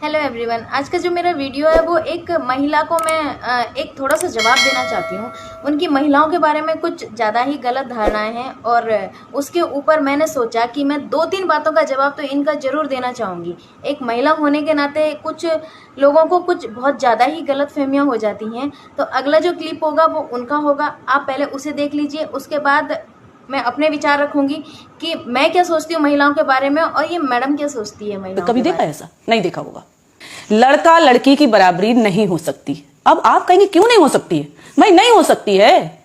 Hello everyone. आज का जो मेरा वीडियो है वो एक महिला को मैं एक थोड़ा सा जवाब देना चाहती हूँ। उनकी महिलाओं के बारे में कुछ ज़्यादा ही गलत धारणाएं हैं और उसके ऊपर मैंने सोचा कि मैं 2-3 बातों का जवाब तो इनका ज़रूर देना चाहूँगी। एक महिला होने के नाते कुछ लोगों को कुछ बहुत ज़्यादा ही गलतफहमियाँ हो जाती हैं। तो अगला जो क्लिप होगा वो उनका होगा, आप पहले उसे देख लीजिए। उसके बाद मैं अपने विचार रखूंगी कि मैं क्या सोचती हूँ महिलाओं के बारे में और ये मैडम क्या सोचती है महिलाओं कभी के देखा बारे में। ऐसा? नहीं देखा होगा। लड़का लड़की की बराबरी नहीं हो सकती। अब आप कहेंगे क्यों नहीं हो सकती है? भाई नहीं हो सकती है।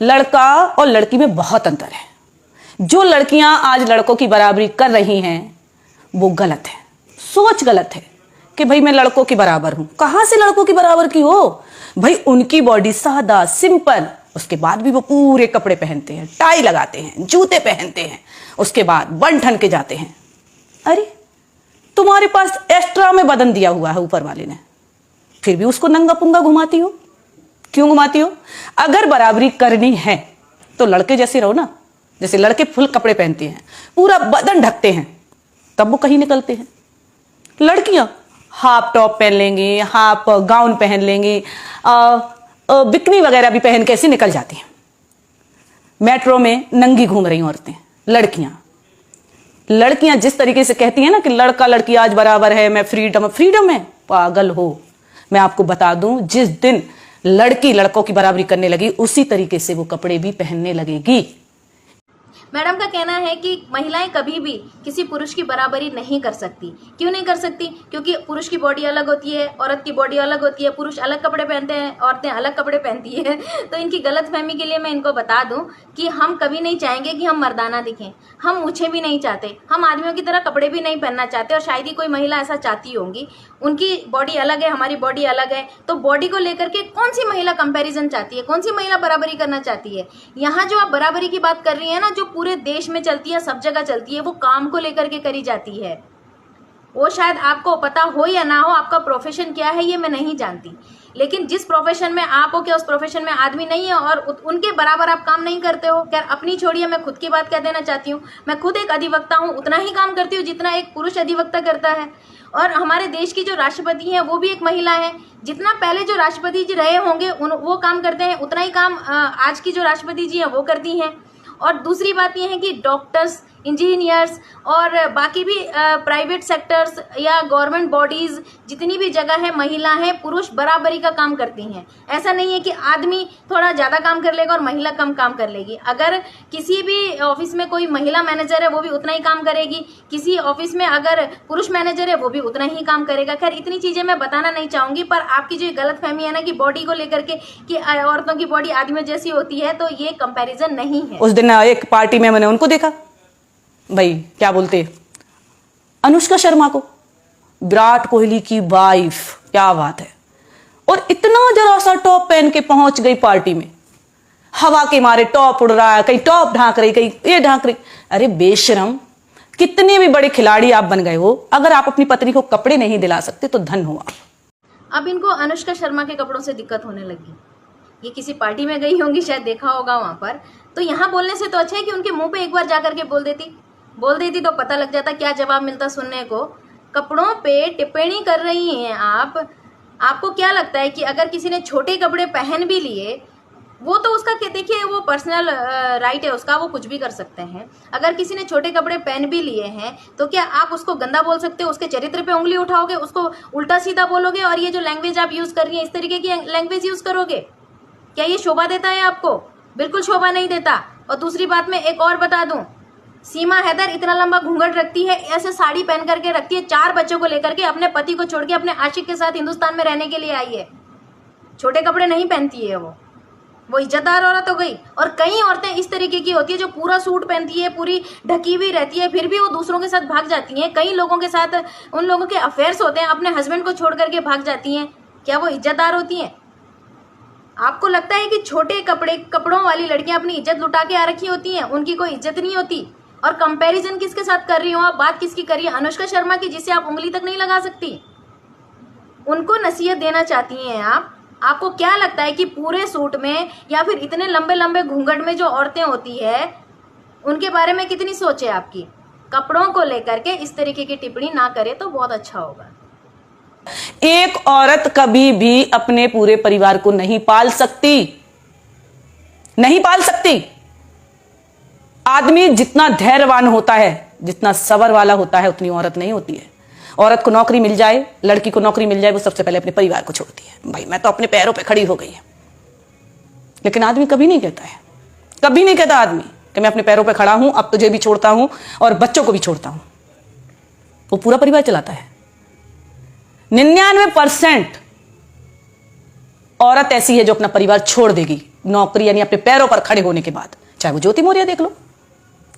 लड़का और लड़की में बहुत अंतर है। जो लड़कियां आज लड़कों की बराबरी कर रही हैं वो गलत है, सोच गलत है कि भाई मैं लड़कों की बराबर हूं। कहां से लड़कों की बराबर की हो? भाई उनकी बॉडी सादा सिंपल, उसके बाद भी वो पूरे कपड़े पहनते हैं, टाई लगाते हैं, जूते पहनते हैं, उसके बाद बन ठन के जाते हैं। अरे तुम्हारे पास एक्स्ट्रा में बदन दिया हुआ है ऊपर वाले ने, फिर भी उसको नंगा पुंगा घुमाती हो। क्यों घुमाती हो? अगर बराबरी करनी है तो लड़के जैसे रहो ना। जैसे लड़के फुल कपड़े पहनते हैं, पूरा बदन ढकते हैं, तब वो कहीं निकलते हैं। लड़कियां हाफ टॉप पहन लेंगी, हाफ गाउन पहन लेंगी, बिकनी वगैरह भी पहन के ऐसे निकल जाती हैं। मेट्रो में नंगी घूम रही औरतें, लड़कियां जिस तरीके से कहती हैं ना कि लड़का लड़की आज बराबर है, मैं फ्रीडम है, पागल हो। मैं आपको बता दूं, जिस दिन लड़की लड़कों की बराबरी करने लगी उसी तरीके से वो कपड़े भी पहनने लगेगी। मैडम का कहना है कि महिलाएं कभी भी किसी पुरुष की बराबरी नहीं कर सकती। क्यों नहीं कर सकती? क्योंकि पुरुष की बॉडी अलग होती है, औरत की बॉडी अलग होती है। पुरुष अलग कपड़े पहनते हैं, औरतें अलग कपड़े पहनती है। तो इनकी गलतफहमी के लिए मैं इनको बता दूं कि हम कभी नहीं चाहेंगे कि हम मर्दाना दिखें। हम मूछें भी नहीं चाहते, हम आदमियों की तरह कपड़े भी नहीं पहनना चाहते और शायद ही कोई महिला ऐसा चाहती होंगी। उनकी बॉडी अलग है, हमारी बॉडी अलग है। तो बॉडी को लेकर के कौन सी महिला कंपैरिजन चाहती है? कौन सी महिला बराबरी करना चाहती है? यहाँ जो आप बराबरी की बात कर रही है ना, जो पूरे देश में चलती है, सब जगह चलती है, वो काम को लेकर के करी जाती है। वो शायद आपको पता हो या ना हो, आपका प्रोफेशन क्या है ये मैं नहीं जानती, लेकिन जिस प्रोफेशन में आप हो, क्या उस प्रोफेशन में आदमी नहीं है और उनके बराबर आप काम नहीं करते हो? क्या अपनी छोड़िए, मैं खुद की बात कह देना चाहती हूँ। मैं खुद एक अधिवक्ता हूँ, उतना ही काम करती हूँ जितना एक पुरुष अधिवक्ता करता है। और हमारे देश की जो राष्ट्रपति हैं वो भी एक महिला है। जितना पहले जो राष्ट्रपति जी रहे होंगे वो काम करते हैं, उतना ही काम आज की जो राष्ट्रपति जी हैं वो करती हैं। और दूसरी बात यह है कि डॉक्टर्स, इंजीनियर्स और बाकी भी प्राइवेट सेक्टर्स या गवर्नमेंट बॉडीज, जितनी भी जगह है, महिला है पुरुष बराबरी का काम करती हैं। ऐसा नहीं है कि आदमी थोड़ा ज़्यादा काम कर लेगा और महिला कम काम कर लेगी। अगर किसी भी ऑफिस में कोई महिला मैनेजर है वो भी उतना ही काम करेगी, किसी ऑफिस में अगर पुरुष मैनेजर है वो भी उतना ही काम करेगा। खैर इतनी चीज़ें मैं बताना नहीं चाहूँगी, पर आपकी जो गलतफहमी है ना कि बॉडी को लेकर के कि औरतों की बॉडी आदमियों जैसी होती है, तो ये कंपेरिजन नहीं है। उस दिन एक पार्टी में मैंने उनको देखा, भाई क्या बोलते, अनुष्का शर्मा को, विराट कोहली की वाइफ, क्या बात है। और इतना जरा सा टॉप पहन के पहुंच गई पार्टी में, हवा के मारे टॉप उड़ रहा है, कहीं टॉप ढांक रही, कहीं ये ढांक रही। अरे बेशरम, कितने भी बड़े खिलाड़ी आप बन गए हो, अगर आप अपनी पत्नी को कपड़े नहीं दिला सकते तो धन हो आप। अब इनको अनुष्का शर्मा के कपड़ों से दिक्कत होने लगी। ये किसी पार्टी में गई होंगी, शायद देखा होगा वहां पर। तो यहाँ बोलने से तो अच्छा है कि उनके मुंह पे एक बार जाकर के बोल देती तो पता लग जाता, क्या जवाब मिलता सुनने को। कपड़ों पे टिप्पणी कर रही हैं आप। आपको क्या लगता है कि अगर किसी ने छोटे कपड़े पहन भी लिए, वो तो उसका देखिए वो पर्सनल राइट है उसका, वो कुछ भी कर सकते हैं। अगर किसी ने छोटे कपड़े पहन भी लिए हैं तो क्या आप उसको गंदा बोल सकते हो? उसके चरित्र पे उंगली उठाओगे, उसको उल्टा सीधा बोलोगे और ये जो लैंग्वेज आप यूज कर रही हैं इस तरीके की लैंग्वेज यूज करोगे? क्या ये शोभा देता है आपको? बिल्कुल शोभा नहीं देता। और दूसरी बात मैं एक और बता दूं, सीमा हैदर इतना लंबा घूंघट रखती है, ऐसे साड़ी पहन करके रखती है, 4 बच्चों को लेकर के अपने पति को छोड़ के अपने आशिक के साथ हिंदुस्तान में रहने के लिए आई है। छोटे कपड़े नहीं पहनती है वो इज्जतदार औरत हो गई। और कई औरतें इस तरीके की होती है जो पूरा सूट पहनती है, पूरी ढकी हुई रहती है, फिर भी वो दूसरों के साथ भाग जाती हैं। कई लोगों के साथ उन लोगों के अफेयर्स होते हैं, अपने हस्बैंड को छोड़ करके भाग जाती हैं। क्या वो इज्जतदार होती हैं? आपको लगता है कि छोटे कपड़ों वाली लड़कियां अपनी इज्जत लुटा के आ रखी होती हैं, उनकी कोई इज्जत नहीं होती? और कंपैरिजन किसके साथ कर रही हो आप? बात किसकी कर रही है? अनुष्का शर्मा की, जिसे आप उंगली तक नहीं लगा सकती। उनको नसीहत देना चाहती हैं आप? आपको क्या लगता है कि पूरे सूट में या फिर इतने लंबे लंबे घूंघट में जो औरतें होती है उनके बारे में कितनी सोच है आपकी? कपड़ों को लेकर के इस तरीके की टिप्पणी ना करे तो बहुत अच्छा होगा। एक औरत कभी भी अपने पूरे परिवार को नहीं पाल सकती, नहीं पाल सकती। आदमी जितना धैर्यवान होता है, जितना सबर वाला होता है, उतनी औरत नहीं होती है। औरत को नौकरी मिल जाए, लड़की को नौकरी मिल जाए, वो सबसे पहले अपने परिवार को छोड़ती है। भाई मैं तो अपने पैरों पे खड़ी हो गई है। लेकिन आदमी कभी नहीं कहता है, कभी नहीं कहता आदमी कि मैं अपने पैरों पे खड़ा हूं, अब तुझे भी छोड़ता हूं और बच्चों को भी छोड़ता हूं। वो पूरा परिवार चलाता है। 99% औरत ऐसी है जो अपना परिवार छोड़ देगी नौकरी यानी अपने पैरों पर खड़े होने के बाद। चाहे वो ज्योति मौर्य देख लो,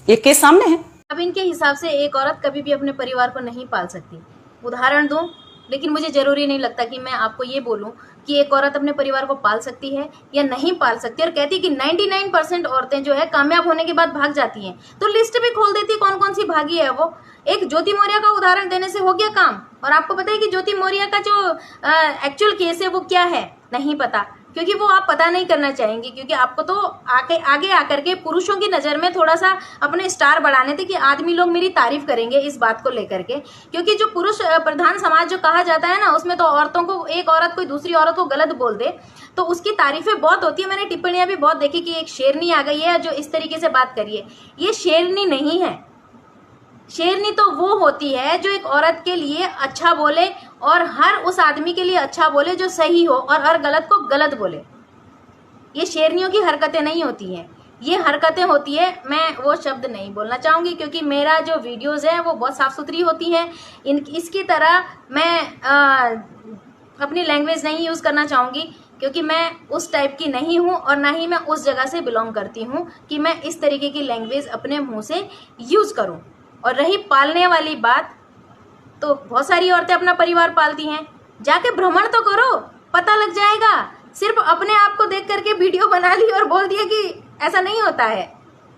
एक केस सामने है। अब इनके हिसाब से एक औरत कभी भी अपने परिवार को नहीं पाल सकती। उदाहरण दूं, लेकिन मुझे जरूरी नहीं लगता कि मैं आपको ये बोलूं कि एक औरत अपने परिवार को पाल सकती है या नहीं पाल सकती, और कहती कि 99% औरतें जो है कामयाब होने के बाद भाग जाती हैं। तो लिस्ट भी खोल देती कौन कौन सी भागी है वो। एक ज्योति मौर्य का उदाहरण देने से हो गया काम। और आपको पता है कि ज्योति मौर्य का जो एक्चुअल केस है वो क्या है? नहीं पता, क्योंकि वो आप पता नहीं करना चाहेंगे, क्योंकि आपको तो आगे आकर के पुरुषों की नज़र में थोड़ा सा अपने स्टार बढ़ाने थे कि आदमी लोग मेरी तारीफ करेंगे इस बात को लेकर के। क्योंकि जो पुरुष प्रधान समाज जो कहा जाता है ना, उसमें तो औरतों को, एक औरत कोई दूसरी औरत को गलत बोल दे तो उसकी तारीफें बहुत होती है। मैंने टिप्पणियां भी बहुत देखी कि एक शेरनी आ गई है जो इस तरीके से बात करिए। ये शेरनी नहीं है। शेरनी तो वो होती है जो एक औरत के लिए अच्छा बोले और हर उस आदमी के लिए अच्छा बोले जो सही हो, और हर गलत को गलत बोले। ये शेरनियों की हरकतें नहीं होती हैं, ये हरकतें होती है, मैं वो शब्द नहीं बोलना चाहूँगी क्योंकि मेरा जो वीडियोज़ है वो बहुत साफ़ सुथरी होती हैं। इसकी तरह मैं अपनी लैंग्वेज नहीं यूज़ करना चाहूँगी, क्योंकि मैं उस टाइप की नहीं हूँ और ना ही मैं उस जगह से बिलोंग करती हूँ कि मैं इस तरीके की लैंग्वेज अपने मुँह से यूज़ करूँ। और रही पालने वाली बात, तो बहुत सारी औरतें अपना परिवार पालती हैं। जाके भ्रमण तो करो, पता लग जाएगा। सिर्फ अपने आप को देख करके वीडियो बना ली और बोल दिया कि ऐसा नहीं होता है।